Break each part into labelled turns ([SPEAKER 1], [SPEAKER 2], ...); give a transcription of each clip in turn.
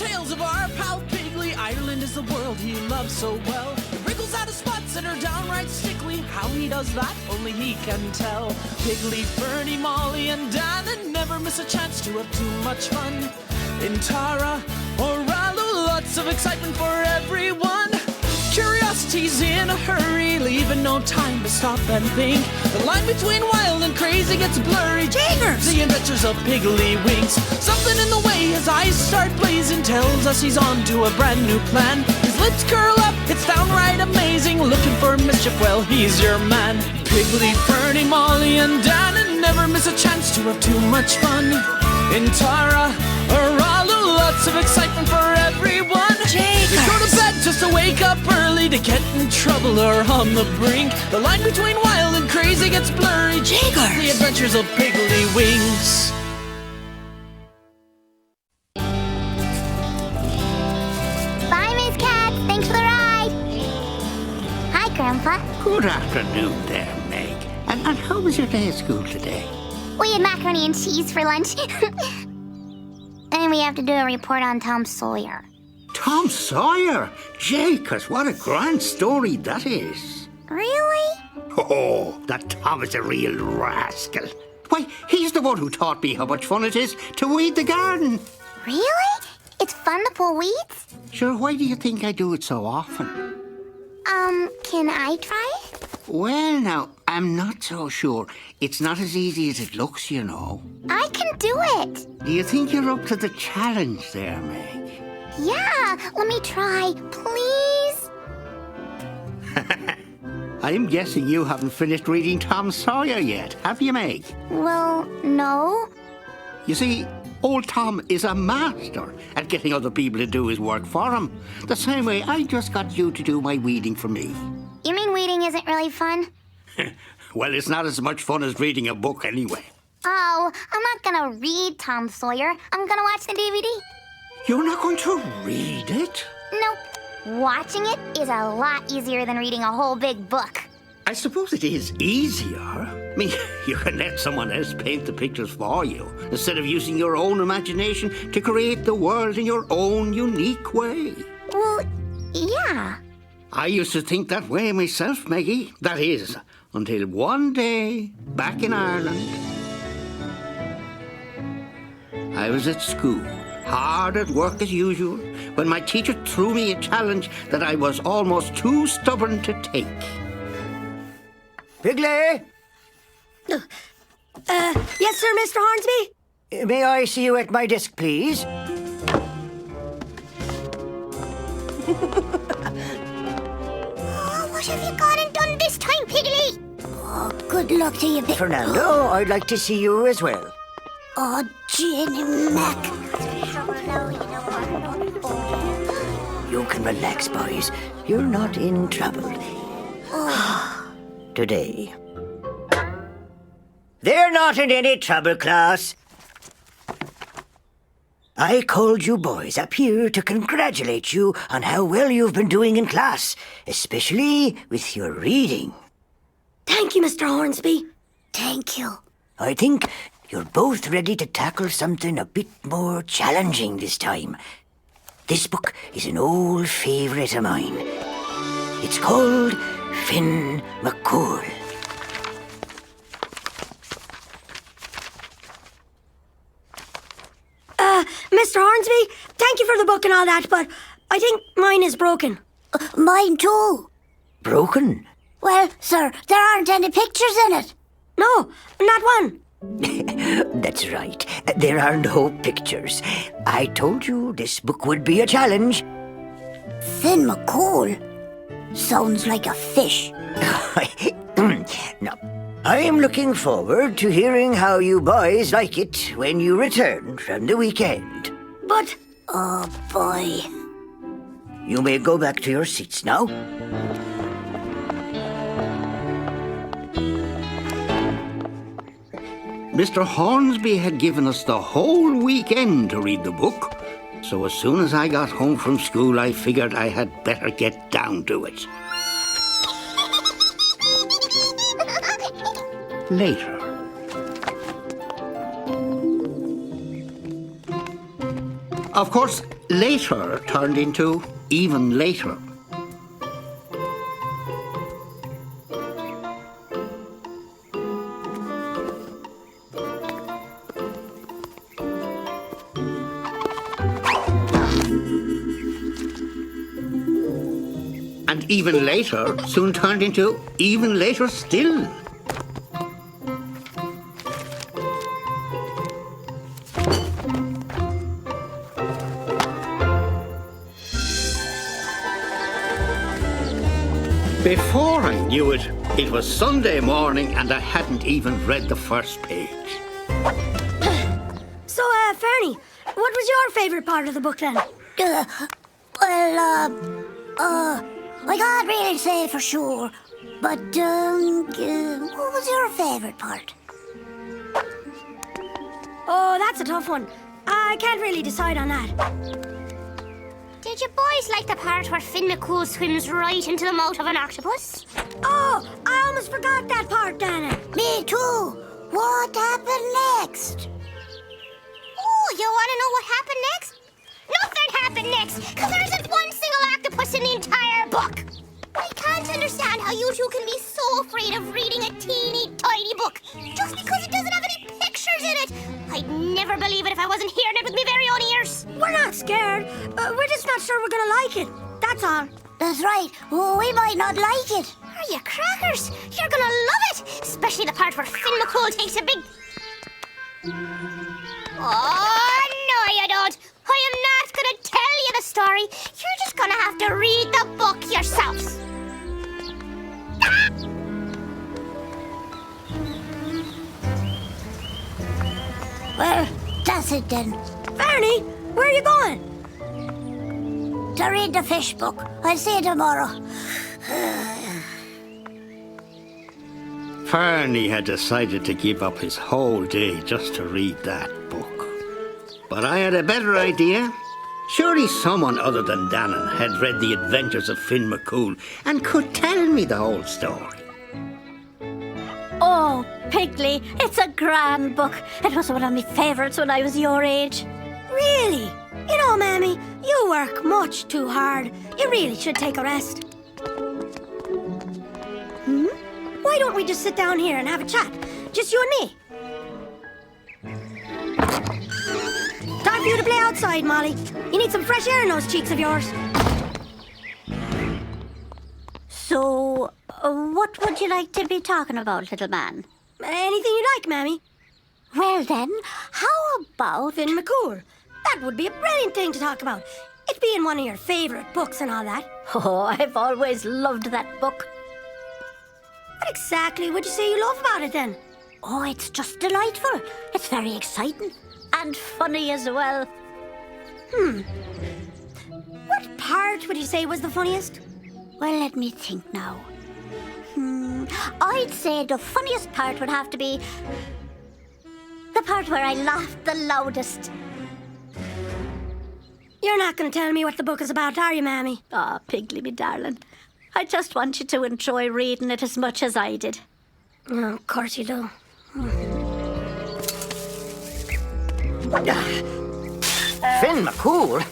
[SPEAKER 1] tales of our pal Piggley. Ireland is the world he loves so well. He wriggles out his spots and are downright sickly. How he does that, only he can tell. Piggley, Fernie, Molly, and Dan, and never miss a chance to have too much fun. In Tara or Ralu, lots of excitement for everyone. Curiosity's in a hurry, leaving no time to stop and think. The line between wild and crazy gets blurry. Jagers! The adventures of Piggley Winks. Something in the way his eyes start blazing tells us he's on to a brand new plan. His lips curl up, it's downright amazing. Looking for mischief, well, he's your man. Piggley, Fernie, Molly, and Dan, and never miss a chance to have too much fun. In Tara or Ralu, lots of excitement for everyone. They go to bed just to wake up early, to get in trouble or on the brink. The line between wild and crazy gets blurry. Jagers! The adventures of Piggley Winks.
[SPEAKER 2] Bye, Miss Cat. Thanks for the ride. Hi, Grandpa.
[SPEAKER 3] Good afternoon there, Meg. And how was your day at school today?
[SPEAKER 2] We had macaroni and cheese for lunch. And we have to do a report on Tom Sawyer.
[SPEAKER 3] Tom Sawyer? Jacobs, what a grand story that is.
[SPEAKER 2] Really?
[SPEAKER 3] Oh, that Tom is a real rascal. Why, he's the one who taught me how much fun it is to weed the garden.
[SPEAKER 2] Really? It's fun to pull weeds?
[SPEAKER 3] Sure, why do you think I do it so often?
[SPEAKER 2] Can I try it?
[SPEAKER 3] Well, now, I'm not so sure. It's not as easy as it looks, you know.
[SPEAKER 2] I can do it.
[SPEAKER 3] Do you think you're up to the challenge there, Meg?
[SPEAKER 2] Yeah, let me try, please.
[SPEAKER 3] I'm guessing you haven't finished reading Tom Sawyer yet, have you, Meg?
[SPEAKER 2] Well, no.
[SPEAKER 3] You see, old Tom is a master at getting other people to do his work for him. The same way I just got you to do my weeding for me.
[SPEAKER 2] You mean weeding isn't really fun?
[SPEAKER 3] Well, it's not as much fun as reading a book anyway.
[SPEAKER 2] Oh, I'm not gonna read Tom Sawyer. I'm gonna watch the DVD.
[SPEAKER 3] You're not going to read it?
[SPEAKER 2] Nope. Watching it is a lot easier than reading a whole big book.
[SPEAKER 3] I suppose it is easier. I mean, you can let someone else paint the pictures for you, instead of using your own imagination to create the world in your own unique way.
[SPEAKER 2] Well, yeah.
[SPEAKER 3] I used to think that way myself, Maggie. That is, until one day, back in Ireland, I was at school, hard at work as usual, when my teacher threw me a challenge that I was almost too stubborn to take.
[SPEAKER 4] Piggley?
[SPEAKER 5] Yes, sir, Mr. Hornsby?
[SPEAKER 4] May I see you at my desk, please?
[SPEAKER 2] Oh, what have you gone and done this time, Piggley? Oh, good luck to you,
[SPEAKER 4] Fernando, I'd like to see you as well.
[SPEAKER 2] Oh, Jenny Mac.
[SPEAKER 4] You can relax, boys. You're not in trouble. Today. They're not in any trouble, class. I called you boys up here to congratulate you on how well you've been doing in class, especially with your reading.
[SPEAKER 5] Thank you, Mr. Hornsby.
[SPEAKER 2] Thank you.
[SPEAKER 4] I think you're both ready to tackle something a bit more challenging this time. This book is an old favourite of mine. It's called Finn McCoul.
[SPEAKER 5] Mr. Hornsby, thank you for the book and all that, but I think mine is broken.
[SPEAKER 2] Mine too.
[SPEAKER 4] Broken?
[SPEAKER 2] Well, sir, there aren't any pictures in it.
[SPEAKER 5] No, not one.
[SPEAKER 4] That's right. There are no pictures. I told you this book would be a challenge.
[SPEAKER 2] Finn McCoul? Sounds like a fish.
[SPEAKER 4] No. I'm looking forward to hearing how you boys like it when you return from the weekend.
[SPEAKER 5] But...
[SPEAKER 2] Oh, boy.
[SPEAKER 4] You may go back to your seats now.
[SPEAKER 3] Mr. Hornsby had given us the whole weekend to read the book, so as soon as I got home from school, I figured I had better get down to it. Later. Of course, later turned into even later. And even later soon turned into even later still. Before I knew it, it was Sunday morning and I hadn't even read the first page.
[SPEAKER 5] So, Fernie, what was your favourite part of the book then?
[SPEAKER 2] I can't really say for sure, but, what was your favourite part?
[SPEAKER 5] Oh, that's a tough one. I can't really decide on that.
[SPEAKER 2] Did you boys like the part where Finn McCoul swims right into the mouth of an octopus?
[SPEAKER 5] Oh, I almost forgot that part, Dana.
[SPEAKER 2] Me too. What happened next? Oh, you want to know what happened next? Nothing happened next, because there isn't one single octopus in the entire book. I can't understand how you two can be so afraid of reading a teeny tiny book just because it doesn't have any pictures in it. I'd never believe it if I wasn't hearing it with my very own ears.
[SPEAKER 5] We're not scared. We're just not sure we're gonna like it. That's all.
[SPEAKER 2] That's right. Oh, we might not like it. Are you crackers? You're gonna love it. Especially the part where Finn McCoul takes a big... Oh, no you don't. I am not gonna tell you the story. You're just gonna have to read the book yourselves. Well, that's it then.
[SPEAKER 5] Fernie, where are you going?
[SPEAKER 2] To read the fish book. I'll see you tomorrow.
[SPEAKER 3] Fernie had decided to give up his whole day just to read that book. But I had a better idea. Surely someone other than Dannon had read The Adventures of Finn McCool and could tell me the whole story.
[SPEAKER 6] Oh, Piggley, it's a grand book. It was one of my favourites when I was your age.
[SPEAKER 5] Really? You know, Mammy, you work much too hard. You really should take a rest. Why don't we just sit down here and have a chat? Just you and me. Time for you to play outside, Molly. You need some fresh air in those cheeks of yours.
[SPEAKER 6] So, what would you like to be talking about, little man?
[SPEAKER 5] Anything you like, Mammy.
[SPEAKER 6] Well then, how about...
[SPEAKER 5] Finn McCool. That would be a brilliant thing to talk about. It being one of your favourite books and all that.
[SPEAKER 6] Oh, I've always loved that book.
[SPEAKER 5] What exactly would you say you love about it then?
[SPEAKER 6] Oh, it's just delightful. It's very exciting. And funny as well.
[SPEAKER 5] What part would you say was the funniest?
[SPEAKER 6] Well, let me think now. I'd say the funniest part would have to be the part where I laughed the loudest.
[SPEAKER 5] You're not going to tell me what the book is about, are you, Mammy?
[SPEAKER 6] Ah, Piggley, me darling. I just want you to enjoy reading it as much as I did.
[SPEAKER 5] Oh, of course you do.
[SPEAKER 4] Finn McCool?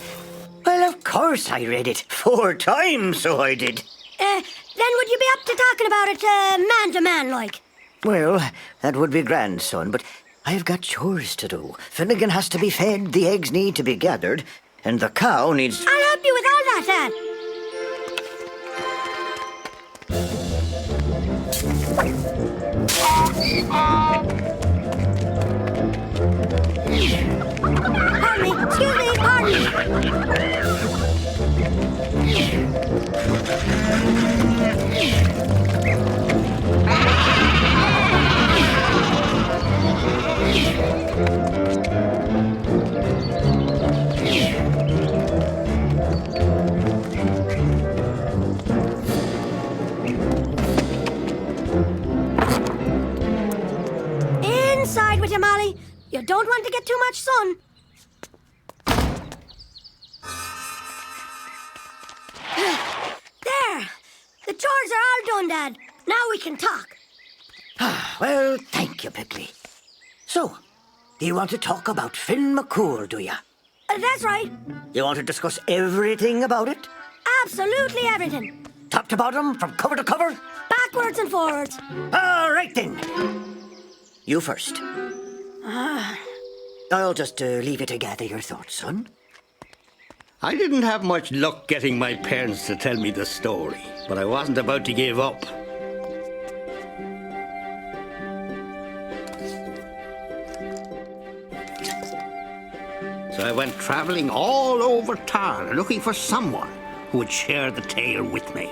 [SPEAKER 4] Well, of course I read it 4 times, so I did.
[SPEAKER 5] Then would you be up to talking about it man to man, like?
[SPEAKER 4] Well, that would be grand, son, but I've got chores to do. Finnegan has to be fed, the eggs need to be gathered, and the cow needs...
[SPEAKER 5] I'll help you with all that, Dad. Pardon me, excuse me, pardon me. Inside with you, Molly. You don't want to get too much sun. There. The chores are all done, Dad. Now we can talk.
[SPEAKER 4] Well, thank you, Piggley. So, you want to talk about Finn McCool, do you?
[SPEAKER 5] That's right.
[SPEAKER 4] You want to discuss everything about it?
[SPEAKER 5] Absolutely everything.
[SPEAKER 4] Top to bottom, from cover to cover?
[SPEAKER 5] Backwards and forwards.
[SPEAKER 4] All right, then. You first. I'll just leave you to gather your thoughts, son.
[SPEAKER 3] I didn't have much luck getting my parents to tell me the story, but I wasn't about to give up. So I went travelling all over town looking for someone who would share the tale with me.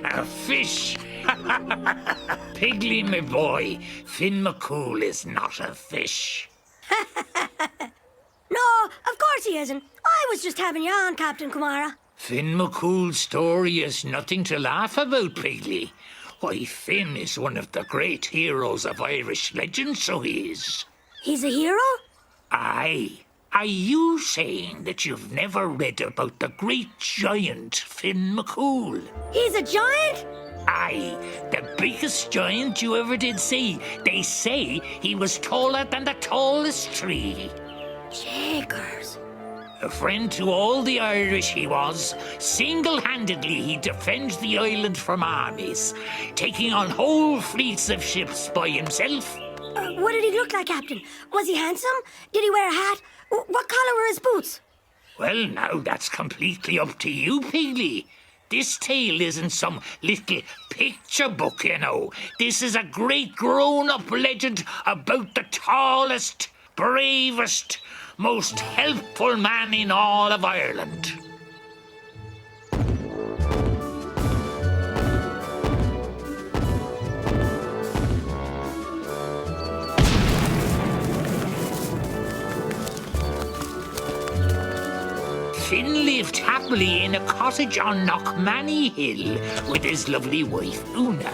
[SPEAKER 7] A fish! Piggley, my boy, Finn McCool is not a fish.
[SPEAKER 5] No, of course he isn't. I was just having you on, Captain Kumara.
[SPEAKER 7] Finn McCool's story is nothing to laugh about, Piggley. Why, Finn is one of the great heroes of Irish legend, so he is.
[SPEAKER 5] He's a hero?
[SPEAKER 7] Aye. Are you saying that you've never read about the great giant Finn McCool?
[SPEAKER 5] He's a giant?
[SPEAKER 7] Aye, the biggest giant you ever did see. They say he was taller than the tallest tree.
[SPEAKER 5] Jakers.
[SPEAKER 7] A friend to all the Irish he was. Single-handedly he defends the island from armies, taking on whole fleets of ships by himself.
[SPEAKER 5] What did he look like, Captain? Was he handsome? Did he wear a hat? What colour were his boots?
[SPEAKER 7] Well, now that's completely up to you, Piggley. This tale isn't some little picture book, you know. This is a great grown-up legend about the tallest, bravest, most helpful man in all of Ireland. Finn lived happily in a cottage on Knockmany Hill with his lovely wife, Una.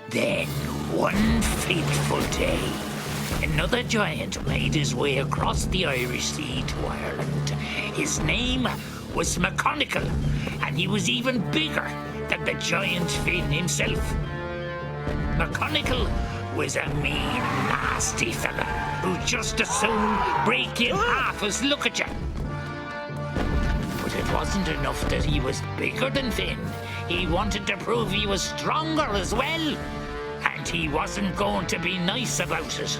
[SPEAKER 7] Then, one fateful day, another giant made his way across the Irish Sea to Ireland. His name was McConicle, and he was even bigger than the giant Finn himself. McConicle was a mean, nasty fella who'd just as soon break in half as look at you. But it wasn't enough that he was bigger than Finn. He wanted to prove he was stronger as well. And he wasn't going to be nice about it.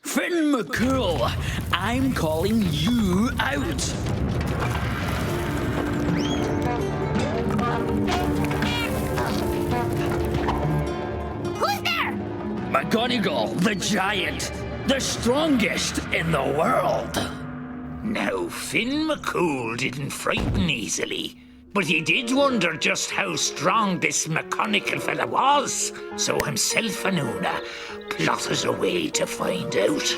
[SPEAKER 8] Finn McCool, I'm calling you out.
[SPEAKER 2] Who's there?
[SPEAKER 8] McGonagall, the giant, the strongest in the world.
[SPEAKER 7] Now, Finn McCool didn't frighten easily, but he did wonder just how strong this McConicle fella was. So himself and Una plotted a way to find out.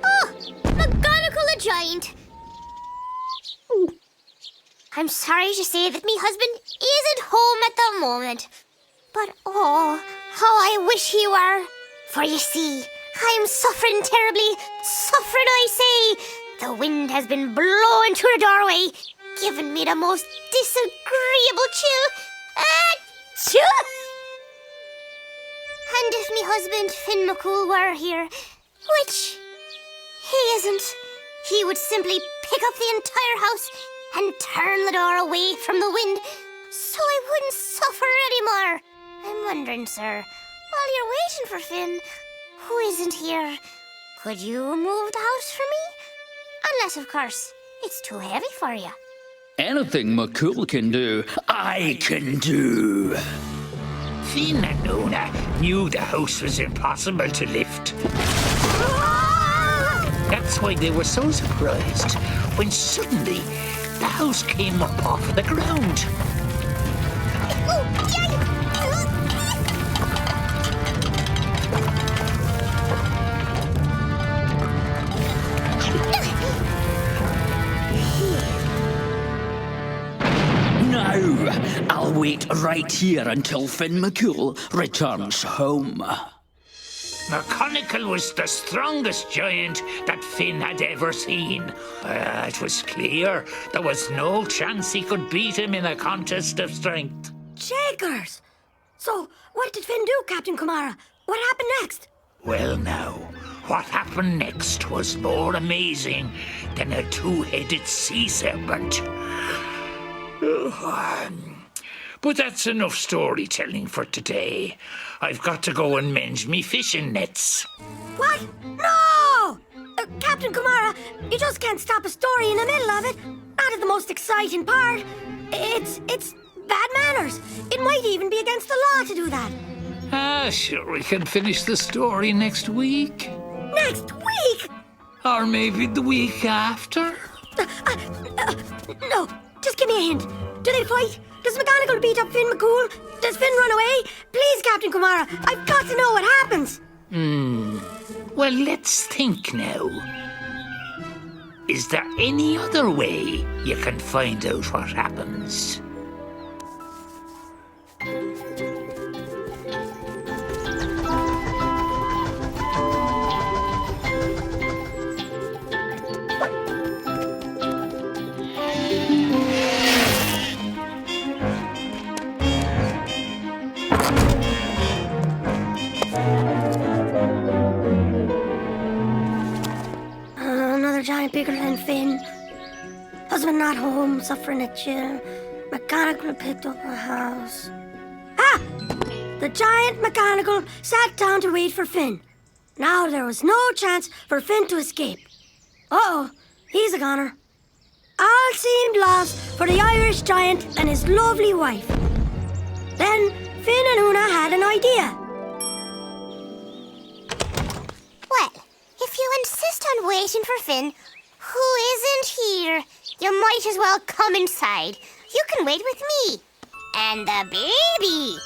[SPEAKER 2] Oh, McGonagall the giant. I'm sorry to say that me husband isn't home at the moment. But oh, how I wish he were. For you see, I'm suffering terribly, suffering I say. The wind has been blowing through the doorway, giving me the most disagreeable chill. Achoo! And if me husband Finn McCool were here, which he isn't, he would simply pick up the entire house and turn the door away from the wind, so I wouldn't suffer anymore. I'm wondering, sir, while you're waiting for Finn, who isn't here, could you move the house for me? Unless, of course, it's too heavy for you.
[SPEAKER 8] Anything McCool can do, I can do.
[SPEAKER 7] Finn and Una knew the house was impossible to lift. That's why they were so surprised when suddenly the house came up off the ground.
[SPEAKER 8] wait right here until Finn McCoul returns home.
[SPEAKER 7] McConicle was the strongest giant that Finn had ever seen. It was clear there was no chance he could beat him in a contest of strength.
[SPEAKER 5] Shakers! So, what did Finn do, Captain Kumara? What happened next?
[SPEAKER 7] Well now, what happened next was more amazing than a two-headed sea serpent. But that's enough storytelling for today. I've got to go and mend me fishing nets.
[SPEAKER 5] What? No! Captain Kumara, you just can't stop a story in the middle of it. Not at the most exciting part. It's bad manners. It might even be against the law to do that.
[SPEAKER 7] Sure, we can finish the story next week.
[SPEAKER 5] Next week?
[SPEAKER 7] Or maybe the week after.
[SPEAKER 5] No, just give me a hint. Do they fight? Does McGonagall beat up Finn McCool? Does Finn run away? Please, Captain Kumara, I've got to know what happens.
[SPEAKER 7] Well, let's think now. Is there any other way you can find out what happens?
[SPEAKER 5] Another giant bigger than Finn. Husband not home, suffering a chill. McGonagall picked up a house. Ah! The giant McGonagall sat down to wait for Finn. Now there was no chance for Finn to escape. Uh-oh, he's a goner. All seemed lost for the Irish giant and his lovely wife. Then Finn and Una had an idea.
[SPEAKER 2] Well, if you insist on waiting for Finn, who isn't here, you might as well come inside. You can wait with me. And the baby.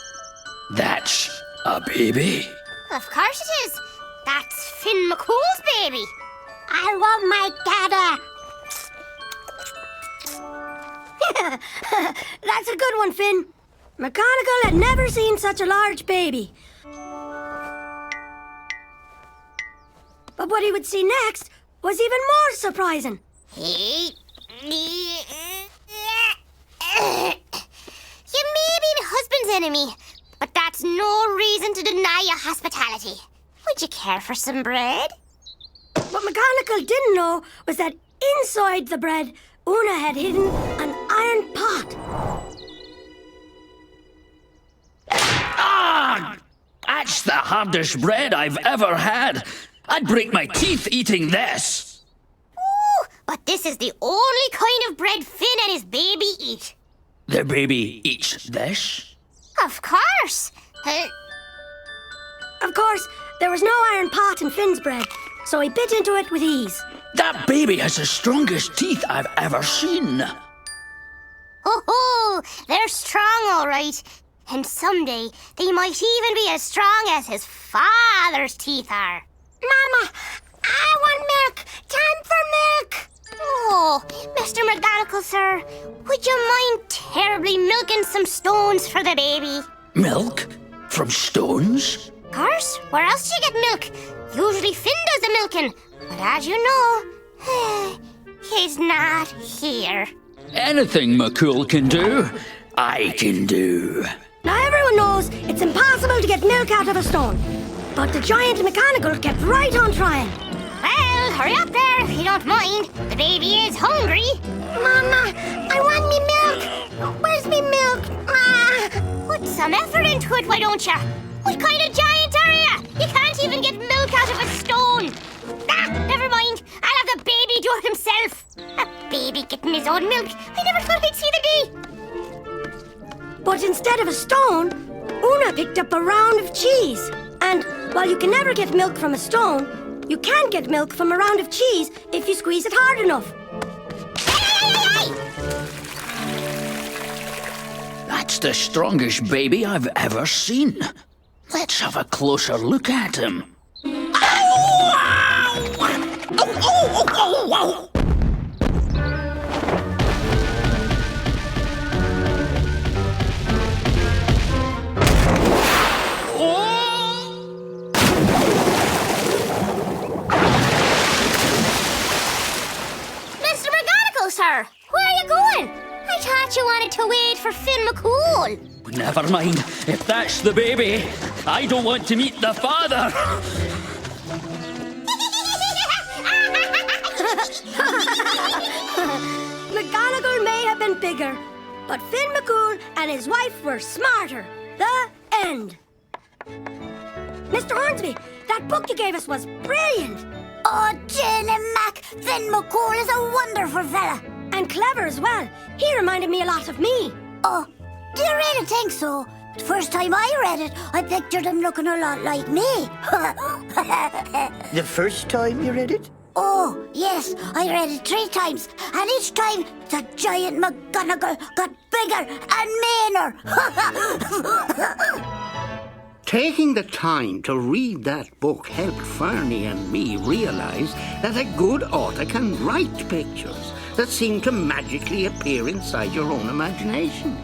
[SPEAKER 8] That's a baby?
[SPEAKER 2] Of course it is. That's Finn McCool's baby. I want my dada.
[SPEAKER 5] That's a good one, Finn. McGonagall had never seen such a large baby. But what he would see next was even more surprising.
[SPEAKER 2] You may be my husband's enemy, but that's no reason to deny your hospitality. Would you care for some bread?
[SPEAKER 5] What McGonagall didn't know was that inside the bread, Una had hidden an iron pot.
[SPEAKER 8] Ah! That's the hardest bread I've ever had. I'd break my teeth eating this.
[SPEAKER 2] Ooh, but this is the only kind of bread Finn and his baby eat.
[SPEAKER 8] The baby eats this?
[SPEAKER 2] Of course.
[SPEAKER 5] Of course, there was no iron pot in Finn's bread, so he bit into it with ease.
[SPEAKER 8] That baby has the strongest teeth I've ever seen.
[SPEAKER 2] Ho, they're strong, all right. And someday they might even be as strong as his father's teeth are. Mama, I want milk. Time for milk. Oh, Mr. McGonagall, sir, would you mind terribly milking some stones for the baby?
[SPEAKER 8] Milk? From stones?
[SPEAKER 2] Of course, where else do you get milk? Usually Finn does the milking, but as you know, he's not here.
[SPEAKER 8] Anything McCool can do, I can do.
[SPEAKER 5] Now everyone knows it's impossible to get milk out of a stone. But the giant McGonagall kept right on trying.
[SPEAKER 2] Well, hurry up there if you don't mind. The baby is hungry. Mama, I want me milk. Where's me milk? Put some effort into it, why don't you? What kind of giant are you? You can't even get milk out of a stone. Never mind. I'll have the baby do it himself. A baby getting his own milk. I never thought I'd see the day.
[SPEAKER 5] But instead of a stone, Una picked up a round of cheese. And while you can never get milk from a stone, you can get milk from a round of cheese if you squeeze it hard enough.
[SPEAKER 2] Hey!
[SPEAKER 8] That's the strongest baby I've ever seen. Let's have a closer look at him.
[SPEAKER 2] sir. Where are you going? I thought you wanted to wait for Finn McCool.
[SPEAKER 8] Never mind. If that's the baby, I don't want to meet the father.
[SPEAKER 5] McGonagall may have been bigger, but Finn McCool and his wife were smarter. The end. Mr. Hornsby, that book you gave us was brilliant.
[SPEAKER 2] Oh, Jane and Mac, Finn McCool is a wonderful fella.
[SPEAKER 5] And clever as well. He reminded me a lot of me.
[SPEAKER 2] Oh, do you really think so? The first time I read it, I pictured him looking a lot like me.
[SPEAKER 4] The first time you read it?
[SPEAKER 2] Oh, yes, I read it 3 times, and each time the giant McGonagall got bigger and meaner.
[SPEAKER 3] Taking the time to read that book helped Fernie and me realize that a good author can write pictures that seem to magically appear inside your own imagination.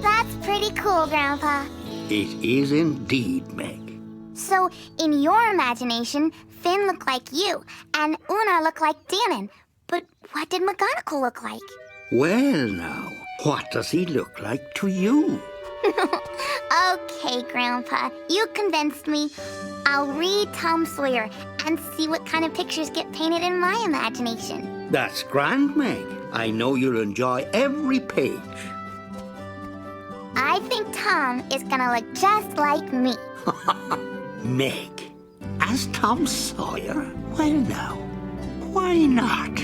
[SPEAKER 2] That's pretty cool, Grandpa.
[SPEAKER 3] It is indeed, Meg.
[SPEAKER 2] So, in your imagination, Finn looked like you, and Una looked like Danon. But what did McGonagall look like?
[SPEAKER 3] Well, now, what does he look like to you?
[SPEAKER 2] Okay, Grandpa, you convinced me. I'll read Tom Sawyer and see what kind of pictures get painted in my imagination.
[SPEAKER 3] That's grand, Meg. I know you'll enjoy every page.
[SPEAKER 2] I think Tom is gonna look just like me.
[SPEAKER 3] Meg, as Tom Sawyer? Well, now, why not?